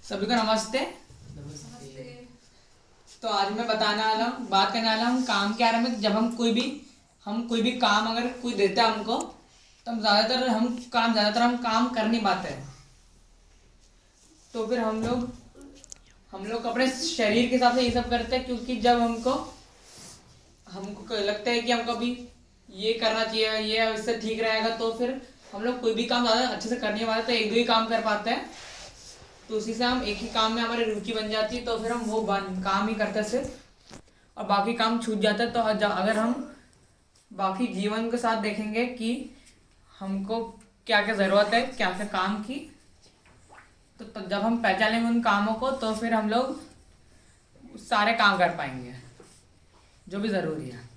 सभी को नमस्ते। तो आज मैं बात करने वाला हूँ काम के बारे में। जब हम कोई भी काम अगर कोई देता है हमको, तो ज़्यादातर हम काम कर नहीं पाते हैं। तो फिर हम लोग अपने शरीर के हिसाब से ये सब करते हैं, क्योंकि जब हमको लगता है कि हमको अभी ये करना चाहिए, ये इससे ठीक रहेगा, तो फिर हम लोग कोई भी काम ज़्यादा अच्छे से कर नहीं पाते, तो एक दो ही काम कर पाते हैं। तो उसी से हम एक ही काम में हमारी रुचि बन जाती है, तो फिर हम वो काम ही करते सिर्फ, और बाकी काम छूट जाता है। तो अगर हम बाकी जीवन के साथ देखेंगे कि हमको क्या क्या ज़रूरत है, क्या क्या काम की, तो जब हम पहचान लेंगे उन कामों को, तो फिर हम लोग सारे काम कर पाएंगे जो भी ज़रूरी है।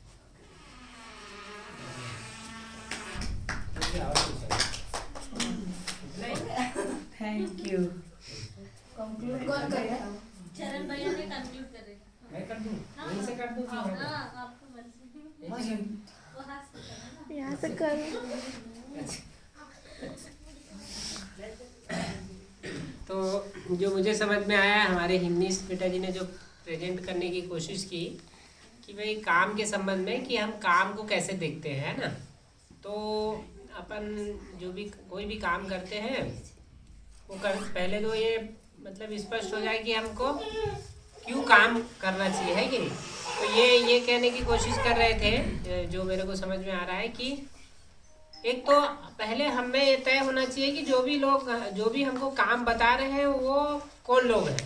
Thank you. कंक्लूड कौन करेगा? चरण भैया ने कंक्लूड करेगा। मैं कर दूं? यहीं से कर दूं कि यहाँ? हाँ, आपको मर्जी। वहाँ से? वहाँ से करना ना। यहाँ से करो। तो जो मुझे समझ में आया, हमारे हिमनीश बेटा जी ने जो प्रेजेंट करने की कोशिश की कि भाई काम के संबंध में, कि हम काम को कैसे देखते हैं ना। तो अपन जो भी कोई भी काम करते हैं वो पहले तो ये मतलब स्पष्ट हो जाए कि हमको क्यों काम करना चाहिए, है कि नहीं। तो ये कहने की कोशिश कर रहे थे, जो मेरे को समझ में आ रहा है कि एक तो पहले हमें ये तय होना चाहिए कि जो भी हमको काम बता रहे हैं वो कौन लोग हैं।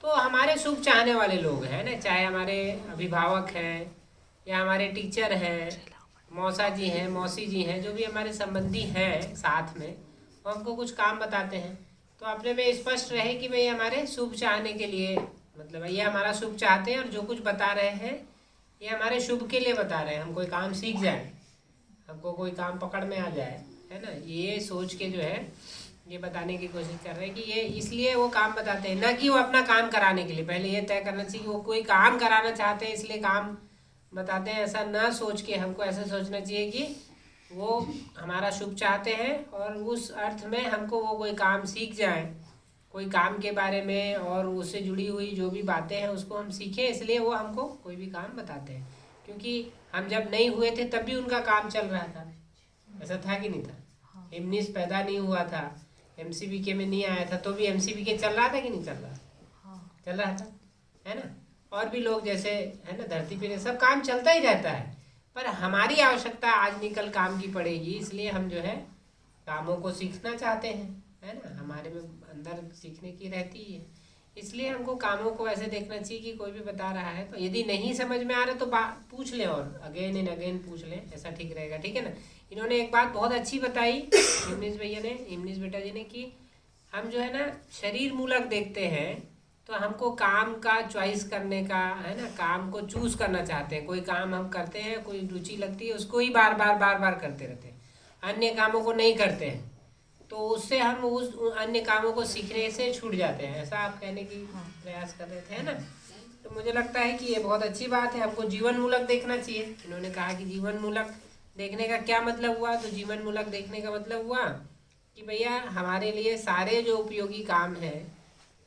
तो हमारे शुभ चाहने वाले लोग हैं ना, चाहे हमारे अभिभावक हैं या हमारे टीचर हैं, मौसा जी हैं, मौसी जी हैं, जो भी हमारे संबंधी हैं साथ में, वो हमको कुछ काम बताते हैं। तो अपने में स्पष्ट रहे कि भाई हमारे शुभ चाहने के लिए, मतलब ये हमारा शुभ चाहते हैं, और जो कुछ बता रहे हैं ये हमारे शुभ के लिए बता रहे हैं। हम कोई काम सीख जाए, हमको कोई काम पकड़ में आ जाए, है ना, ये सोच के जो है ये बताने की कोशिश कर रहे हैं कि ये इसलिए वो काम बताते हैं, ना कि वो अपना काम कराने के लिए। पहले ये तय करना चाहिए कि वो कोई काम कराना चाहते हैं इसलिए काम बताते हैं। ऐसा ना सोच के हमको ऐसा सोचना चाहिए कि वो हमारा शुभ चाहते हैं, और उस अर्थ में हमको वो कोई काम सीख जाए, कोई काम के बारे में और उससे जुड़ी हुई जो भी बातें हैं उसको हम सीखें, इसलिए वो हमको कोई भी काम बताते हैं। क्योंकि हम जब नहीं हुए थे तब भी उनका काम चल रहा था, ऐसा था कि नहीं था। हिमनीश पैदा नहीं हुआ था, MCBK में नहीं आया था, तो भी MCBK चल रहा था कि नहीं चल रहा? चल रहा था, है ना। और भी लोग जैसे है ना धरती पे, सब काम चलता ही रहता है। पर हमारी आवश्यकता आज निकल काम की पड़ेगी, इसलिए हम जो है कामों को सीखना चाहते हैं, है ना, हमारे में अंदर सीखने की रहती है। इसलिए हमको कामों को ऐसे देखना चाहिए कि कोई भी बता रहा है तो यदि नहीं समझ में आ रहा तो पूछ लें, और अगेन एंड अगेन पूछ लें, ऐसा ठीक रहेगा, ठीक है ना। इन्होंने एक बात बहुत अच्छी बताई हिमनीश बेटा जी ने, कि हम जो है ना शरीर मूलक देखते हैं, तो हमको काम का चॉइस करने का, है ना, काम को चूज करना चाहते हैं। कोई काम हम करते हैं, कोई रुचि लगती है, उसको ही बार बार करते रहते हैं, अन्य कामों को नहीं करते हैं, तो उससे हम उस अन्य कामों को सीखने से छूट जाते हैं। ऐसा आप कहने की प्रयास कर रहे थे, है ना। तो मुझे लगता है कि ये बहुत अच्छी बात है, हमको जीवन मूलक देखना चाहिए। इन्होंने कहा कि जीवन मूलक देखने का क्या मतलब हुआ, तो जीवन मूलक देखने का मतलब हुआ कि भैया हमारे लिए सारे जो उपयोगी काम है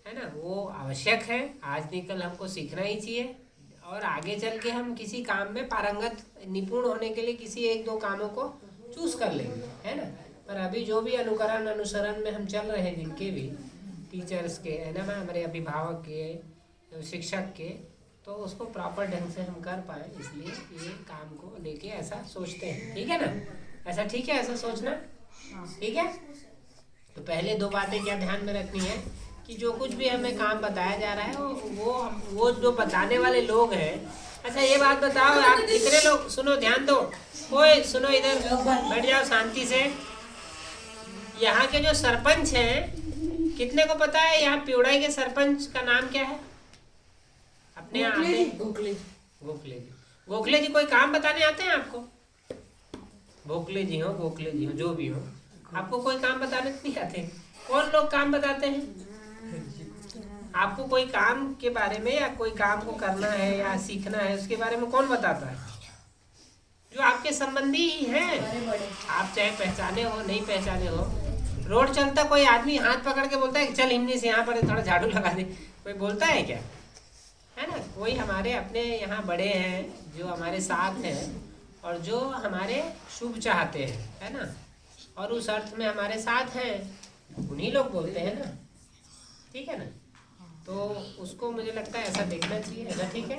ना, वो आवश्यक है, आज निकल हमको सीखना ही चाहिए, और आगे चल के हम किसी काम में पारंगत निपुण होने के लिए किसी एक दो कामों को चूज कर लेंगे, है ना। पर अभी जो भी अनुसरण में हम चल रहे हैं, जिनके भी टीचर्स के, है ना, हमारे अभिभावक के, शिक्षक के, तो उसको प्रॉपर ढंग से हम कर पाए, इसलिए ये काम को लेके ऐसा सोचते हैं, ठीक है ना। ऐसा ठीक है, ऐसा सोचना ठीक है। तो पहले दो बातें क्या ध्यान में रखनी है कि जो कुछ भी हमें काम बताया जा रहा है वो जो बताने वाले लोग हैं। अच्छा ये बात बताओ, आप कितने लोग, सुनो ध्यान दो, कोई सुनो, इधर बैठ जाओ शांति से। यहाँ के जो सरपंच हैं, कितने को पता है यहाँ पिवड़ाई के सरपंच का नाम क्या है? अपने गोखले जी कोई काम बताने आते हैं आपको? गोखले जी हो जो भी हो, आपको कोई काम बताने नहीं आते? कौन लोग काम बताते हैं आपको? कोई काम के बारे में या कोई काम को करना है या सीखना है, उसके बारे में कौन बताता है? जो आपके संबंधी ही हैं, आप चाहे पहचाने हो नहीं पहचाने हो, रोड चलता कोई आदमी हाथ पकड़ के बोलता है कि चल हिमनी से यहाँ पर थोड़ा झाड़ू लगा दे, कोई बोलता है क्या? है ना, कोई हमारे अपने यहाँ बड़े हैं जो हमारे साथ हैं और जो हमारे शुभ चाहते हैं, है ना, और उस अर्थ में हमारे साथ हैं, उन्हीं लोग बोलते हैं ना, ठीक है ना। तो उसको मुझे लगता है ऐसा देखना चाहिए, ऐसा ठीक है?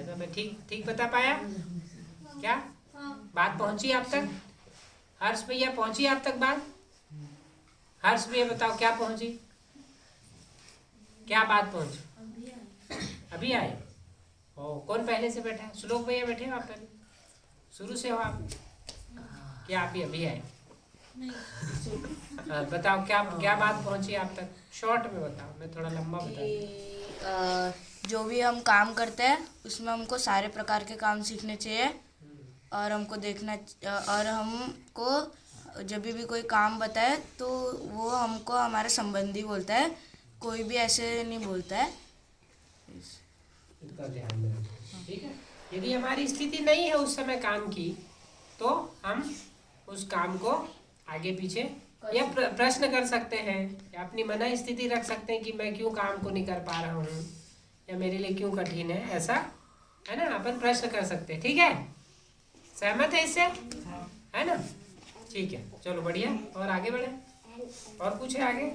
ऐसा मैं ठीक बता पाया क्या? बात पहुंची आप तक? हर्ष भैया पहुंची आप तक बात? हर्ष भैया बताओ क्या पहुंची, क्या बात पहुंची? अभी आए? ओ, कौन पहले से बैठा है? श्लोक भैया बैठे हो आप पहले? शुरू से हो आप? क्या आप ही अभी आए? बताओ क्या बात पहुंची आप तक? शॉर्ट में बताओ, मैं थोड़ा लंबा बता। जो भी हम काम करते हैं उसमें हमको सारे प्रकार के काम सीखने चाहिए और हमको देखना और हमको जब भी कोई काम बताए तो वो हमको हमारे संबंधी बोलता है, कोई भी ऐसे नहीं बोलता है। इसका ध्यान में रखो, ठीक है। यदि हमारी स्थिति नहीं है उस समय काम की तो हम उस काम को आगे पीछे या प्रश्न कर सकते हैं या अपनी मना स्थिति रख सकते हैं कि मैं क्यों काम को नहीं कर पा रहा हूँ या मेरे लिए क्यों कठिन है, ऐसा है ना, अपन प्रश्न कर सकते हैं, ठीक है। सहमत है इससे, है ना? ठीक है, चलो बढ़िया, और आगे बढ़े, और कुछ है आगे?